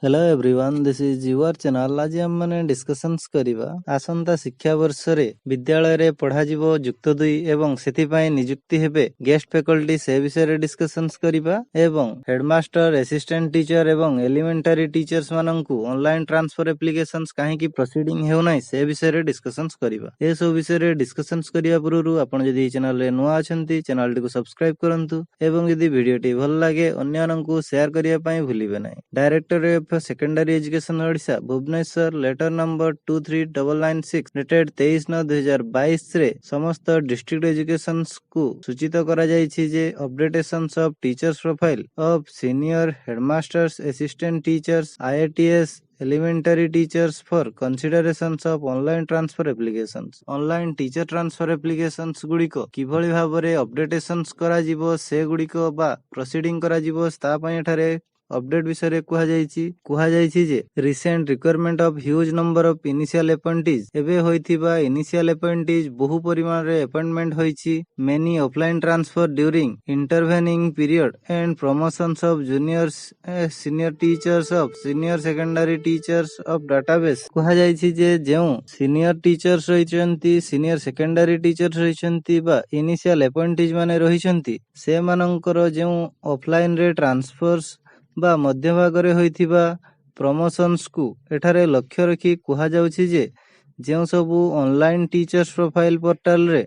Hello everyone, this is your channel. आज हम माने डिस्कशंस करिबा आसंता शिक्षा वर्ष रे विद्यालय रे पढ़ा जिवो युक्त 2 एवं सेति पई नियुक्ति हेबे गेस्ट फैकल्टी से विषय रे डिस्कशंस करिबा एवं हेडमास्टर, असिस्टेंट टीचर एवं एलिमेंटरी टीचर्स माननकु ऑनलाइन ट्रांसफर एप्लीकेशंस काहे की प्रोसीडिंग हेउ नै से विषय रे डिस्कशंस करिबा। ए सब विषय रे डिस्कशंस करिया पुरुरु आपण जदि चैनल रे नुवा अछंती चैनल टी को सब्सक्राइब करंतु एवं यदि वीडियो टी भल लागे अन्यनकु शेयर करिया पई भूलिबे नै। Director secondary education Odisha Bhubaneswar letter number 23996 dated 23/9/2022 रे समस्त डिस्ट्रिक्ट एजुकेशन को सूचित करा जायछि जे updations of teachers profile of senior headmasters, assistant teachers, IATS, elementary teachers for considerations of online transfer applications. Online teacher transfer applications गुड़िको किभଳି भाबरे अपडेटेशंस करा जिवो से गुड़िको बा प्रोसीडिंग करा जिवो ता पय एठारे अपडेट विषय कुहा जायछि जे recent requirement of huge number of initial appointees एबे होइथिबा इनिशियल अपॉइंटीज बहु परिमाण रे अपॉइंटमेंट होइछि। Many offline transfer during intervening period and promotions of juniors senior teachers of senior secondary teachers of database कुहा जायछि जे जेउ सीनियर टीचर्स रहिचंती, सीनियर सेकेंडरी टीचर्स रहिचंती बा इनिशियल अपॉइंटीज माने रहिचंती से मानकर जेउ ऑफलाइन रे ट्रांसफर्स बा मध्य भागरे होइथिबा प्रमोशंस को एठारे लक्ष्य रखी कुहा जाउछि जे जेउ सबु ऑनलाइन टीचर्स प्रोफाइल पोर्टल रे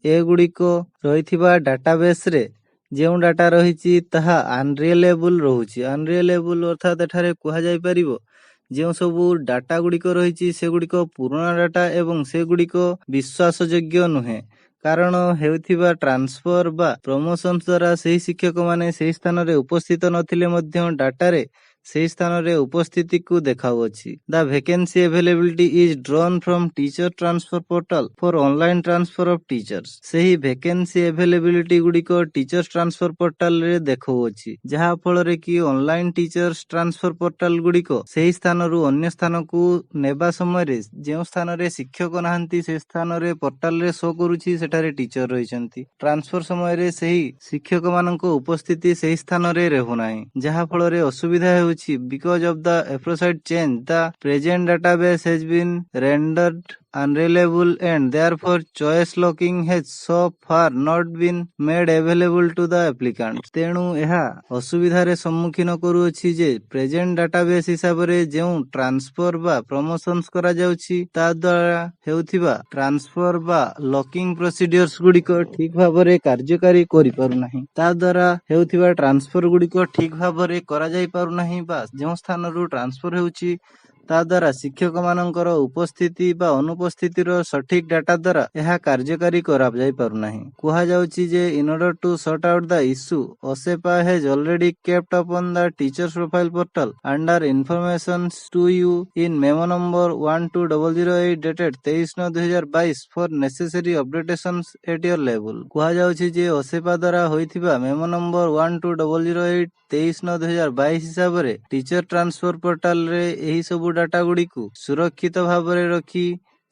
ए गुड़िको रहिथिबा डाटाबेस रे जेउ डाटा रहिछि ताहा अनरिलायबल रहुछि। अनरिलायबल अर्थात एठारे कुहा जाय परिबो जेउ सबु डाटा गुड़िको रहिछि से गुड़िको पुराना डाटा एवं से गुड़िको विश्वासयोग्य नुहे। कारण हेउथिबा ट्रांसफर बा प्रमोशन द्वारा सही शिक्षक माने सही स्थान रे उपस्थित नथिले मध्य डाटा रे सही स्थान रे उपस्थिति को देखाउछि। The vacancy availability is drawn from teacher transfer portal for online transfer of teachers. सही वैकेंसी अवेलेबिलिटी गुड़िको टीचर्स ट्रांसफर पोर्टल रे देखाउछि, जहा फल रे कि ऑनलाइन टीचर्स ट्रांसफर पोर्टल गुड़िको सही स्थान रु अन्य स्थान को नेबा समय रे जेउ स्थान रे शिक्षक नाहंती से स्थान रे पोर्टल रे शो करूछि सेठारे टीचर रहिचंती। ट्रांसफर समय रे सही शिक्षक माननको उपस्थिति सही स्थान रे रहु नाही, जहा फल रे असुविधा because of the aforesaid change, the present database has been rendered unreliable and therefore choice locking has so far not been made available to the applicant। तेणु एहा असुविधा रे सम्मुखीन करूछि जे प्रेजेंट डाटाबेस हिसाब रे जेउ ट्रांसफर बा प्रमोशंस करा जाउछि ता द्वारा हेउथिबा ट्रांसफर बा लॉकिंग प्रोसीडियर्स गुड़िको ठीक भाबरे कार्यकारी करि पारु नाही। ता द्वारा हेउथिबा ट्रांसफर गुड़िको ठीक भाबरे करा जाय पारु नाही बा जेउ स्थान रु ट्रांसफर हेउछि ता द्वारा शिक्षक मानकर उपस्थिति बा अनुपस्थिति रो सठिक डाटा द्वारा यह कार्यकारी करा जाय पारु नाही। कुहा जाउछि जे in order to sort out the issue OSEPA has already kept upon the teachers profile portal under information to you in memo number 12008 dated 23/9/2022 for necessary updations at your level. कुहा जाउछि जे ओसेपा द्वारा होइथिबा मेमो नंबर 12008 23/9/2022 हिसाब रे teacher transfer portal रे एही सब data Gudi को सुरक्षित भावरे रखी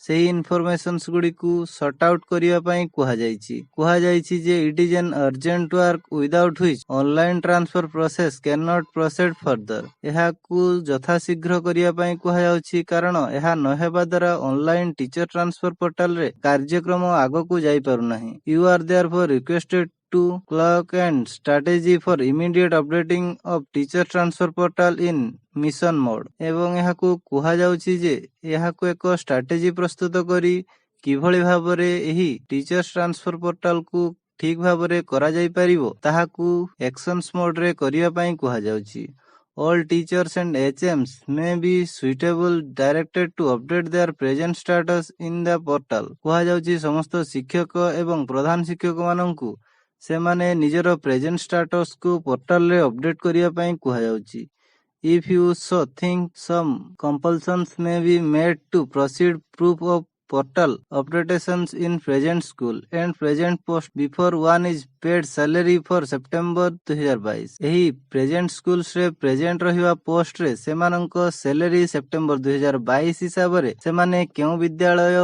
सही इनफॉरमेशंस गुड़ी को सॉर्ट आउट करिया पई कुहा जायछि जे it is an urgent work without which online transfer process can not proceed further. एहा को यथा शीघ्र करिया पई कुहा जाउछि कारण एहा न हेबा द्वारा ऑनलाइन टीचर ट्रांसफर पोर्टल रे कार्यक्रम आगो को जाई पारु नाही। You are therefore requested to clock and strategy for immediate updating of teacher transfer portal in mission mode। एवं यहाँ को कुहा जाउछि जे यहाँ को एक स्ट्रेटेजी प्रस्तुत करी किभଳି भाबरे एही टीचर्स ट्रांसफर पोर्टल को ठीक भाबरे करा जाय परिबो ताहाकू एक्शंस मोड रे करिया पई कुहा जाउछि। All teachers and HMs may be suitable directed to update their present status in the portal। कुहा जाउछि समस्त शिक्षक एवं प्रधान शिक्षक माननकु से माने निजर प्रेजेंट स्टेटस को पोर्टल रे अपडेट करिया पई कुहा जाउछि। If you so think some compulsions may be made to proceed proof of portal updations in present school and present post before one is paid salary for September 2022। एही present schools रे present रहिवा post रे सेमानंक salary September 2022 हिसाब रे सेमाने केउ विद्यालय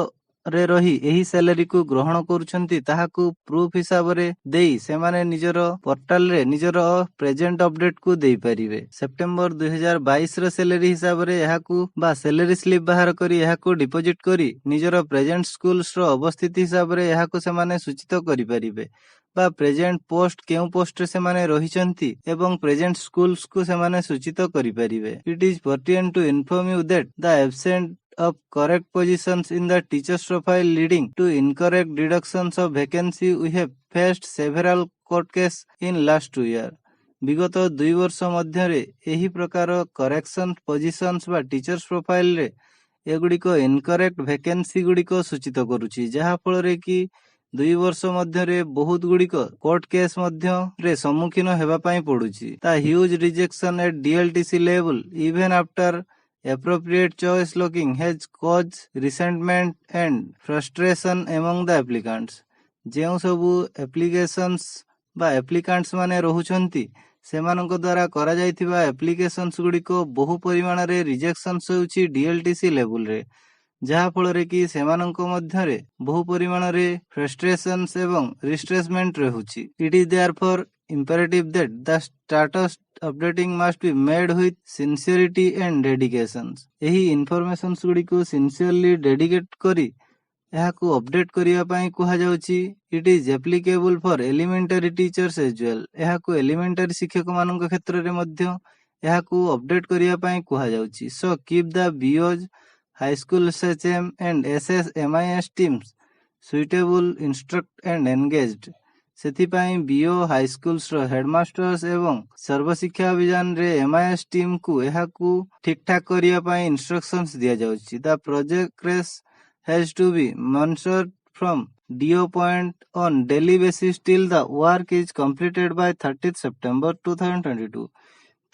ରେ ରହି ଏହି ସାଲାରୀ को ग्रहण करुछंती ताहाकू प्रूफ हिसाब रे देई सेमाने निजर पोर्टाल रे निजर प्रेजेंट अपडेट को देई परिबे। सेप्टेम्बर 2022 रो सैलरी हिसाब रे याहाकू बा सैलरी स्लिप बाहर करी याहाकू डिपॉजिट करी निजर प्रेजेंट स्कूल्स रो अवस्थिति हिसाब रे याहाकू सेमाने सूचित करि परिबे बा प्रेजेंट पोस्ट केउ पोस्ट रे सेमाने रहिचंती एवं प्रेजेंट स्कूल्स को सेमाने सूचित करि परिबे। It is pertinent to inform you that the absent of correct positions in the teacher's profile leading to incorrect deductions of vacancy we have faced several court case in last 2 years। विगत 2 वर्ष मध्यरे एही प्रकार correction positions बा teachers profile रे एगुड़िक incorrect vacancy गुड़िक सूचित करुछि जहा फल रे कि 2 वर्ष मध्यरे बहुत गुड़िक कोर्ट केस मध्य रे सम्मुखीन हेबा पई पडुछि। ता huge rejection at DLTC level even after appropriate choice looking has caused resentment and frustration among the applicants। जेउ सबु एप्लिकेशंस बा एप्लिकेंट्स माने रहुछंती सेमानक द्वारा करा जायथिबा एप्लिकेशंस गुड़िको बहु परिमाण रे रिजेक्शंस होउछि डीएलटीसी लेवल रे जहा फल रे कि सेमानक मध्यरे बहु परिमाण रे फ्रस्ट्रेशंस एवं रिस्ट्रेसमेंट रहुछि। It is therefore imperative that the status updating must be made with sincerity and dedication। एही इन्फॉर्मेशंस गुडी को सिंसियरली डेडिकेट करी याकू अपडेट करिया पई कुहा जाउछि। It is applicable for elementary teachers as well. याकू एलिमेंटरी शिक्षक मानक क्षेत्र रे मध्य याकू अपडेट करिया पई कुहा जाउछि। So keep the बीओज high school SHM and एसएसएमआईएस teams suitable instruct and engaged. सेथिपाई BO high schools row headmasters एवं सर्वशिक्षा अभियान रे एमआईएस टीम को एहाकू ठीक ठाक करिया पई इंस्ट्रक्शंस दिया जाउछि। The project race has to be monitored from DO point on daily basis till the work is completed by 30 September 2022।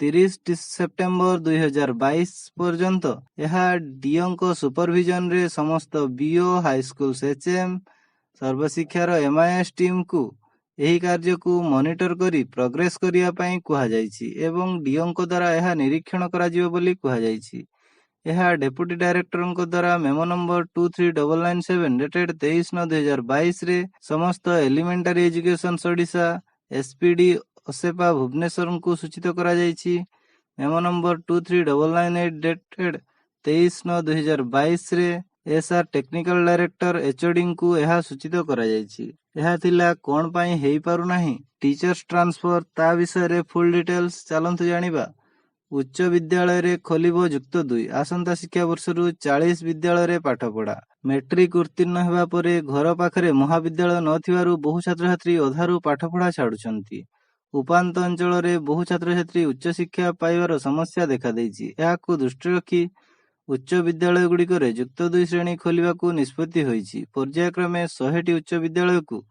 30 September 2022 पर्यंत यह डीओ को सुपरविजन रे समस्त बीओ हाई स्कूल्स एचएम सर्वशिक्षार एमआईएस टीम को एही कार्य को मॉनिटर करी प्रोग्रेस करिया पई कुहा जायछि एवं डीओ को द्वारा यह निरीक्षण करा जिवो बोली कुहा जायछि। यह डेप्यूटी डायरेक्टर को द्वारा मेमो नंबर 23997 डेटेड 23/9/2022 रे समस्त elementary education Odisha SPD OSEPA Bhubaneswar को सूचित करा जायछि। मेमो नंबर 23998 डेटेड 23/9/2022 रे एसआर टेक्निकल डायरेक्टर एचओडी को यह सूचित करा जायछि। यह थिला कोन पई हेई पारु नाही टीचर्स ट्रांसफर ता विषय रे फुल डिटेल्स चलंतु जानिबा। उच्च विद्यालय रे खोलिबो जुक्त 2 आसंता शिक्षा वर्ष रु 40 विद्यालय रे पाठ पढ़ा। मैट्रिक उत्तीर्ण हेबा परे घर पाखरे महाविद्यालय नथिवारु बहु छात्र छात्री अधारु पाठ पढ़ा छाडुछंती। उपांत अंचल रे बहु छात्र छात्री उच्च शिक्षा पाइबार समस्या देखा दैछि। याकू दृष्टि रखी उच्च विद्यालय गुड़िक जुक्त 2 श्रेणी खोलिबा को निष्पत्ति होईछि। पर्यायक्रमे 100टी उच्च विद्यालय को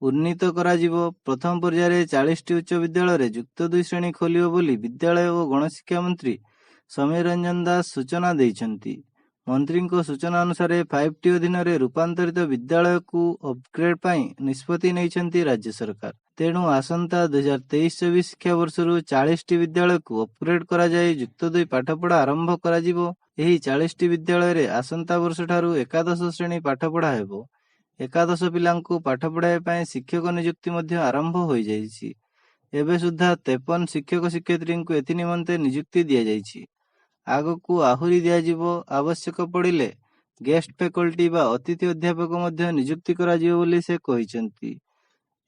उन्नीत करा जिवो। प्रथम पर्याय रे 40टी उच्च विद्यालय रे जुक्त 2 श्रेणी खोलिबो बोली विद्यालय और गणशिक्षा मंत्री समीर रंजन दास सूचना दैछंती। मंत्री को सूचना अनुसार 5टी अधीन रे रूपांतरित विद्यालय को अपग्रेड पई निष्पत्ति नैछंती राज्य सरकार। तेणु आसंता 2023-24 शिक्षा वर्ष रु 40टी विद्यालय को अपग्रेड करा जाय जुक्त 2 पाठपढ़ा आरंभ करा जिवो। एही 40टी विद्यालय रे आसंता वर्ष ठारू एकादश श्रेणी पाठपढ़ा हेबो। एकादश पिलांकु पाठ पढ़ाय पई शिक्षक नियुक्ति मध्य आरंभ होई जायछि। एबे सुद्धा 53 शिक्षक शिक्षयित्री को एथि निमंते नियुक्ति दिया जायछि। आगकू आहुरी दिया जिवो। आवश्यक पड़िले गेस्ट फैकल्टी बा अतिथि अध्यापक मध्य नियुक्ति करा जिवो बोली से कहिसंती।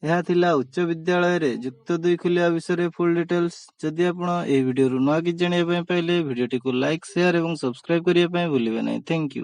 यह थिला उच्च विद्यालय रे जुक्त 2 खोलिया विषय फुल डिटेल्स। जदि आपण ए वीडियो रु नवा कि जानिया पई पाइले वीडियोटी को लाइक शेयर एवं सब्सक्राइब करिया पई भूलिबे नै। Thank you.